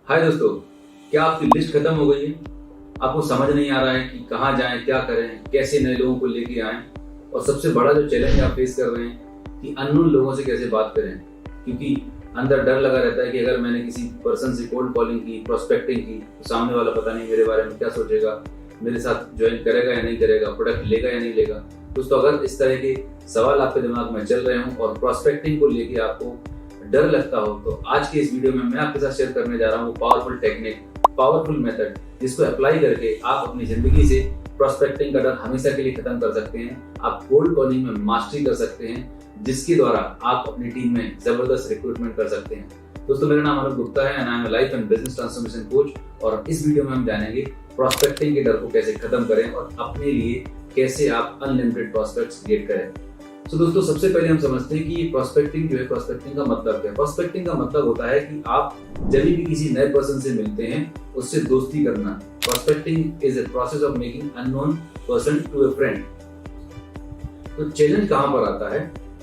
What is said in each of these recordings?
हाय दोस्तों, क्या आपकी लिस्ट खत्म हो गई है? आपको समझ नहीं आ रहा है कि कहाँ जाएं, क्या करें, कैसे नए लोगों को लेके आएं, और सबसे बड़ा जो चैलेंज आप फेस कर रहे हैं कि अननोन लोगों से कैसे बात करें, क्योंकि अंदर डर लगा रहता है कि अगर मैंने किसी पर्सन से कोल्ड कॉलिंग की, प्रोस्पेक्टिंग की, तो सामने वाला पता नहीं मेरे बारे में क्या सोचेगा, मेरे साथ ज्वाइन करेगा या नहीं करेगा, प्रोडक्ट लेगा या नहीं लेगा। दोस्तों, अगर इस तरह के सवाल आपके दिमाग में चल रहे हों और प्रोस्पेक्टिंग को लेके आपको डर लगता हो, तो आज के इस वीडियो में मैं आपके साथ शेयर करने जा रहा हूँ पावरफुल टेक्निक, पावरफुल मेथड, जिसको अप्लाई करके आप अपनी जिंदगी से प्रोस्पेक्टिंग का डर हमेशा के लिए खत्म कर सकते हैं। आप कोल्ड कॉलिंग में मास्टरी कर सकते हैं, जिसके द्वारा आप अपनी टीम में जबरदस्त रिक्रूटमेंट कर सकते हैं। दोस्तों, मेरा नाम अनुप गुप्ता है and I am life and business transformation coach, और इस वीडियो में हम जानेंगे प्रोस्पेक्टिंग के डर को कैसे खत्म करें और अपने लिए कैसे आप अनलिमिटेड प्रोस्पेक्ट्स क्रिएट करें। तो दोस्तों, सबसे पहले हम समझते हैं कि प्रोस्पेक्टिंग जो है, प्रोस्पेक्टिंग का मतलब क्या है। प्रोस्पेक्टिंग का मतलब होता है कि आप जब भी किसी नए पर्सन से मिलते हैं, उससे दोस्ती करना। Prospecting is a process of making unknown person to a friend. तो चैलेंज कहां पर आता है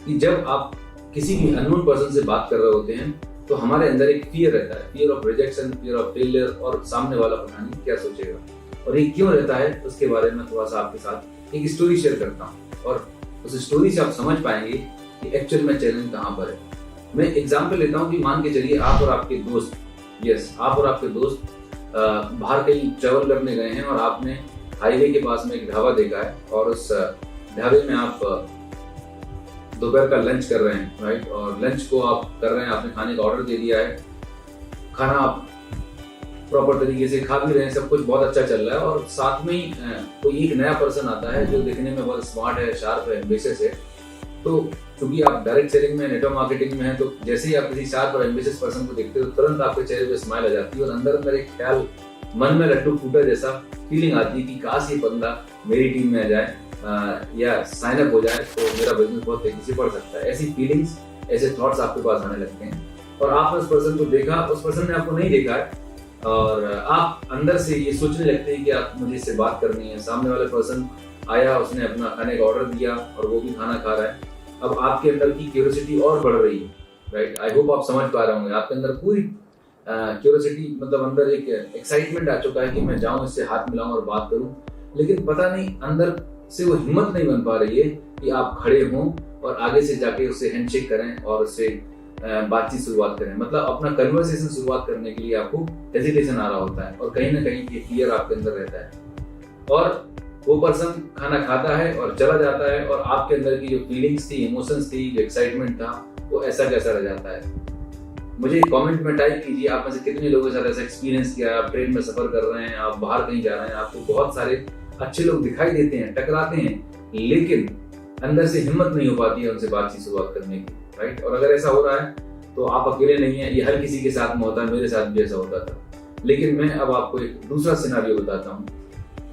कि जब आप किसी भी अननोन पर्सन से बात कर रहे होते हैं, तो हमारे अंदर एक फियर रहता है, fear of rejection, fear of failure, और सामने वाला पता नहीं क्या सोचेगा। और ये क्यों रहता है, उसके बारे में थोड़ा सा आपके साथ एक स्टोरी शेयर करता हूँ, और उस स्टोरी से आप समझ पाएंगे कि एक्चुअल में चैलेंज कहां पर है। मैं एग्जांपल लेता हूं कि मान के चलिए आप और आपके दोस्त, आप और आपके दोस्त बाहर कहीं ट्रेवल करने गए हैं, और आपने हाईवे के पास में एक ढाबा देखा है, और उस ढाबे में आप दोपहर का लंच कर रहे हैं, राइट। और लंच को आप कर रहे हैं, आपने खाने का ऑर्डर दे दिया है, खाना आप प्रॉपर तरीके से खा भी रहे हैं, सब कुछ बहुत अच्छा चल रहा है, और साथ में ही कोई एक नया पर्सन आता है जो दिखने में बहुत स्मार्ट है, शार्प है, एम्बिशियस है। तो क्योंकि आप डायरेक्ट सेलिंग में, नेटवर्क मार्केटिंग में है, तो जैसे ही आप किसी शार्प और एम्बिशियस पर्सन को देखते हो, तुरंत आपके चेहरे पे स्माइल आ जाती है, और अंदर अंदर एक ख्याल, मन में लड्डू फूटा जैसा फीलिंग आती है कि काश ये बंदा मेरी टीम में आ जाए या साइन अप हो जाए, तो मेरा बिजनेस बहुत तेजी से बढ़ सकता है। ऐसी फीलिंग्स, ऐसे थॉट्स आपके पास आने लगते हैं, और आपने उस पर्सन को देखा, उस पर्सन ने आपको नहीं देखा है, और आप अंदर से ये सोचने लगते हैं कि आप मुझे इससे बात करनी है। सामने वाला पर्सन आया, उसने अपना खाने का ऑर्डर दिया, और वो भी खाना खा रहा है। अब आपके अंदर की क्यूरियोसिटी और बढ़ रही है, राइट। आई होप आप समझ पा रहे होंगे। आपके अंदर पूरी क्यूरियोसिटी, मतलब अंदर एक एक्साइटमेंट आ चुका है कि मैं जाऊं, इससे हाथ मिलाऊं और बात करूं, लेकिन पता नहीं अंदर से वो हिम्मत नहीं बन पा रही है कि आप खड़े हों और आगे से जाके उससे हैंडशेक करें और उससे बातचीत शुरुआत करें। मतलब अपना कन्वर्सेशन शुरुआत करने के लिए आपको हेजिटेशन आ रहा होता है, और कहीं ना कहीं ये फियर आपके अंदर रहता है, और वो पर्सन खाना खाता है और चला जाता है, और आपके अंदर की जो फीलिंग्स थी, इमोशंस थी, जो एक्साइटमेंट था, वो ऐसा कैसा रह जाता है। मुझे कमेंट में टाइप कीजिए, आप में से कितने लोगों के साथ ऐसा एक्सपीरियंस किया। आप ट्रेन में सफर कर रहे हैं, आप बाहर कहीं जा रहे हैं, आपको बहुत सारे अच्छे लोग दिखाई देते हैं, टकराते हैं, लेकिन अंदर से हिम्मत नहीं हो पाती है उनसे बातचीत शुरुआत करने की, राइट। और अगर ऐसा हो रहा है तो आप अकेले नहीं है, ये हर किसी के साथ में होता है, मेरे साथ भी ऐसा होता था। लेकिन मैं अब आपको एक दूसरा सिनारियो बताता हूँ।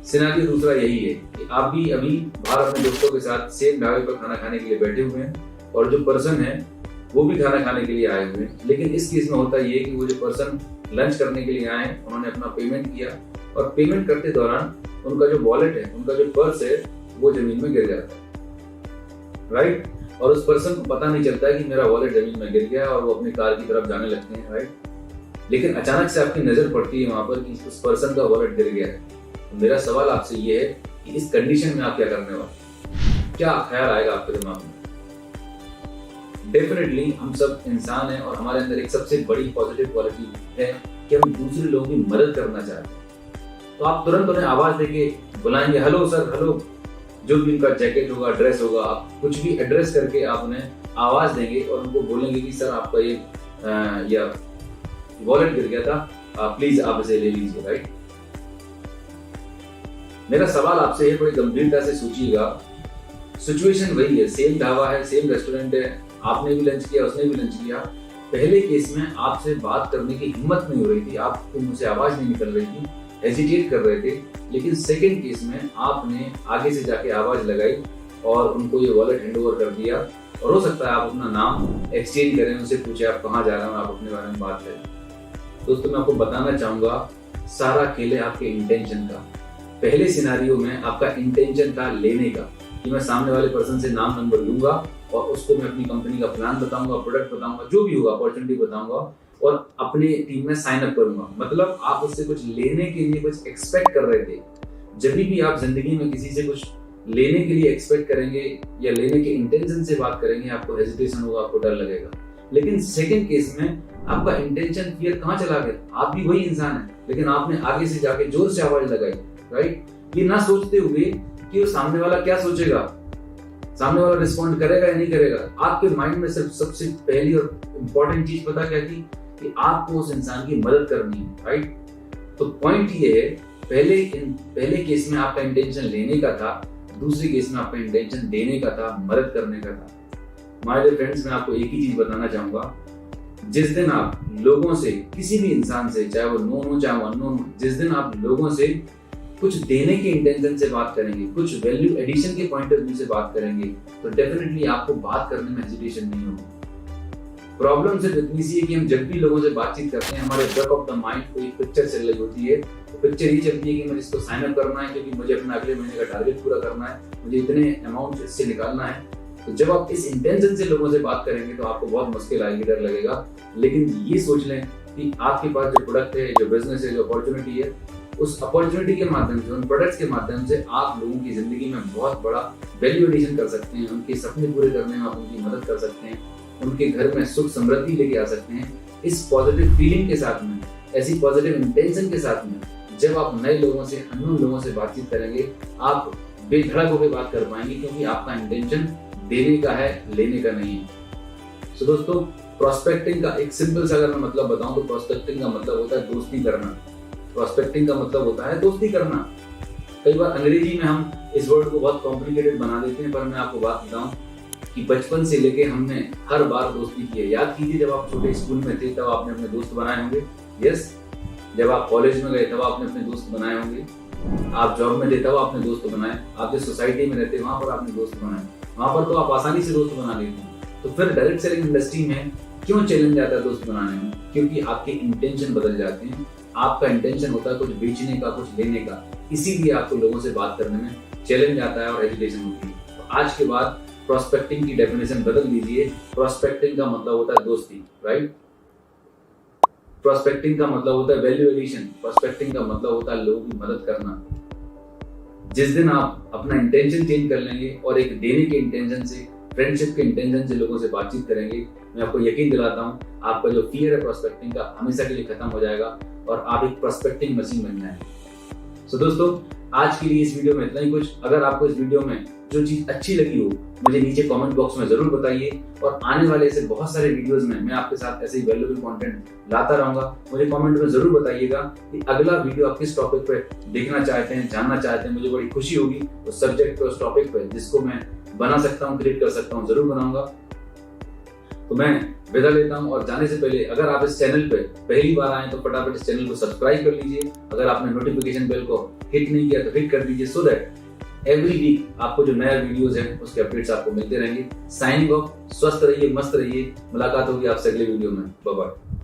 सिनारियो दूसरा यही है कि आप भी अभी बाहर अपने दोस्तों के साथ सेम ढाबे पर खाना खाने के लिए बैठे हुए हैं, और जो पर्सन है वो भी खाना खाने के लिए आए हुए हैं। लेकिन इस केस में होता ये कि वो जो पर्सन लंच करने के लिए आए, उन्होंने अपना पेमेंट किया, और पेमेंट करते दौरान उनका जो वॉलेट है, उनका जो पर्स है, वो जमीन में गिर जाता है, राइट। और उस पर्सन को पता नहीं चलता है कि मेरा वॉलेट जमीन में गिर गया, और वो अपनी कार की तरफ जाने लगते हैं, राइट। लेकिन अचानक से आपकी नजर पड़ती है वहां पर कि उस पर्सन का वॉलेट गिर गया है। तो मेरा सवाल आपसे ये है कि इस कंडीशन में आप क्या करने वाले, क्या ख्याल आएगा आपके दिमाग में। डेफिनेटली हम सब इंसान हैं, और हमारे अंदर एक सबसे बड़ी पॉजिटिव क्वालिटी है कि हम दूसरे लोगों की मदद करना चाहते हैं। तो आप तुरंत उन्हें आवाज देके बुलाएंगे, हेलो सर, हेलो, जो भी उनका जैकेट होगा, ड्रेस होगा, आप कुछ भी एड्रेस करके आप उन्हें आवाज देंगे, और उनको बोलेंगे कि सर आपका ये या वॉलेट गिर गया था, प्लीज आप इसे ले लीजिए, राइट। मेरा सवाल आपसे है, बड़ी गंभीरता से सोचिएगा। सिचुएशन वही है, सेम ढाबा है, सेम रेस्टोरेंट है, आपने भी लंच किया, उसने भी लंच किया। पहले केस में आपसे बात करने की हिम्मत नहीं हो रही थी, आपके मुंह से आवाज नहीं निकल रही थी, हेजिटेट कर रहे थे। लेकिन सेकंड केस में आपने आगे से जाके आवाज लगाई और उनको ये वॉलेट हैंड ओवर कर दिया, और हो सकता है आप अपना नाम एक्सचेंज करें, उनसे पूछे आप कहाँ जा रहे हैं, आप अपने बारे में बात करें। दोस्तों, मैं आपको बताना चाहूंगा, सारा खेल है आपके इंटेंशन का। पहले सिनारियो में आपका इंटेंशन था लेने का, कि मैं सामने वाले पर्सन से नाम नंबर लूंगा, और उसको मैं अपनी कंपनी का प्लान बताऊंगा, प्रोडक्ट बताऊंगा, जो भी होगा, अपॉर्चुनिटी बताऊंगा, और अपने टीम में साइन अप करूंगा। मतलब आप उससे कुछ लेने के लिए कुछ एक्सपेक्ट कर रहे थे। जब भी आप जिंदगी में किसी से कुछ लेने के लिए एक्सपेक्ट करेंगे या लेने के इंटेंशन से बात करेंगे, आपको हेजिटेशन होगा, आपको डर लगेगा। लेकिन सेकंड केस में आपका इंटेंशन फियर कहाँ चला गया? आप भी वही इंसान है, लेकिन आपने आगे से जाके जोर से आवाज लगाई, राइट? ये ना सोचते हुए कि वो सामने वाला क्या सोचेगा, सामने वाला रिस्पॉन्ड करेगा या नहीं करेगा। आपके माइंड में सिर्फ सबसे पहली और इंपॉर्टेंट चीज पता क्या थी कि आपको उस इंसान की मदद करनी है, राइट? तो पॉइंट ये है, पहले केस में आपका इंटेंशन लेने का था, दूसरे केस में आपका इंटेंशन देने का था, मदद करने का था। माय डियर फ्रेंड्स, मैं आपको एक ही चीज बताना चाहूंगा, जिस दिन आप लोगों से, किसी भी इंसान से, चाहे वो नोन हो चाहे वो अननोन हो, जिस दिन आप लोगों से कुछ देने के इंटेंशन से बात करेंगे, कुछ वैल्यू एडिशन के पॉइंट ऑफ व्यू से बात करेंगे, तो डेफिनेटली आपको बात करने में हेजिटेशन नहीं होगी। प्रॉब्लम सिर्फ इतनी सी है कि हम जब भी लोगों से बातचीत करते हैं, हमारे बैक ऑफ द माइंड कोई पिक्चर चल रही होती है। तो पिक्चर ये चलती है कि मुझे इसको साइन अप करना है, क्योंकि मुझे अपना अगले महीने का टारगेट पूरा करना है, मुझे इतने अमाउंट इससे निकालना है। तो जब आप इस इंटेंशन से लोगों से बात करेंगे तो आपको बहुत मुश्किल आएगी, डर लगेगा। लेकिन ये सोच लें कि आपके पास जो प्रोडक्ट है, जो बिजनेस है, जो अपॉर्चुनिटी है, उस अपॉर्चुनिटी के माध्यम से, उन प्रोडक्ट्स के माध्यम से आप लोगों की जिंदगी में बहुत बड़ा वैल्यू एडिशन कर सकते हैं। उनके सपने पूरे करने में आप उनकी मदद कर सकते हैं, उनके घर में सुख समृद्धि लेके आ सकते हैं। इस पॉजिटिव फीलिंग के साथ में, ऐसी पॉजिटिव इंटेंशन के साथ में जब आप नए लोगों से, अननोन लोगों से बातचीत करेंगे, आप बेधड़क होकर बात कर पाएंगे, क्योंकि आपका इंटेंशन देने का है, लेने का नहीं है। तो दोस्तों, प्रोस्पेक्टिंग का एक सिंपल सा अगर मैं मतलब बताऊं तो प्रोस्पेक्टिंग का मतलब होता है दोस्ती करना। प्रोस्पेक्टिंग का मतलब होता है दोस्ती करना। कई बार अंग्रेजी में हम इस वर्ड को बहुत कॉम्प्लिकेटेड बना देते हैं, पर मैं आपको बात बताऊं कि बचपन से लेके हमने हर बार दोस्ती की है। याद कीजिए, जब आप छोटे स्कूल में थे तब आपने अपने दोस्त बनाए होंगे, यस। जब आप कॉलेज में गए तब आपने अपने दोस्त बनाए होंगे, आप जॉब में थे तब आपने दोस्त बनाए, आप जिस सोसाइटी में रहते वहां पर आपने दोस्त बनाए, वहां पर तो आप आसानी से दोस्त बना लेते हैं। तो फिर डायरेक्ट सेलिंग इंडस्ट्री में क्यों चैलेंज आता है दोस्त बनाने में? क्योंकि आपके इंटेंशन बदल जाते हैं। आपका इंटेंशन होता है कुछ बेचने का, कुछ लेने का, इसीलिए आपको लोगों से बात करने में चैलेंज आता है और हेजिटेशन होती है। तो आज के बाद प्रोस्पेक्टिंग की डेफिनेशन बदल दीजिए। प्रोस्पेक्टिंग का मतलब होता है दोस्ती, राइट? प्रोस्पेक्टिंग का मतलब होता है वैल्यू एडिशन। प्रोस्पेक्टिंग का मतलब होता है लोगों की मदद करना। जिस दिन आप अपना इंटेंशन चेंज कर लेंगे और एक देने के इंटेंशन से, फ्रेंडशिप के इंटेंशन से लोगों से बातचीत करेंगे, मैं आपको यकीन दिलाता हूं, आपका जो फियर है प्रोस्पेक्टिंग का हमेशा के लिए खत्म हो जाएगा और आप एक प्रोस्पेक्टिंग मशीन बन जाएंगे। सो दोस्तों, आज के लिए इस वीडियो में इतना ही कुछ। अगर आपको इस वीडियो में जो चीज अच्छी लगी हो, मुझे नीचे कमेंट बॉक्स में जरूर बताइए, और आने वाले ऐसे बहुत सारे वीडियोस में मैं आपके साथ ऐसे ही वैल्यूएबल कंटेंट लाता रहूंगा। मुझे कमेंट में जरूर बताइएगा कि अगला वीडियो आप किस टॉपिक पे देखना चाहते हैं, जानना चाहते हैं। मुझे बड़ी खुशी होगी उस सब्जेक्ट पे, उस टॉपिक पे, जिसको मैं बना सकता हूँ, क्रिएट कर सकता हूँ, जरूर बनाऊंगा। तो मैं विदा लेता हूं, और जाने से पहले अगर आप इस चैनल पे पहली बार आए तो फटाफट इस चैनल को सब्सक्राइब कर लीजिए। अगर आपने नोटिफिकेशन बेल को हिट नहीं किया तो हिट कर दीजिए, सो दैट एवरी वीक आपको जो नया वीडियोस हैं उसके अपडेट्स आपको मिलते रहेंगे। साइनिंग ऑफ, स्वस्थ रहिए, मस्त रहिए। मुलाकात होगी आपसे अगले वीडियो में। Bye bye.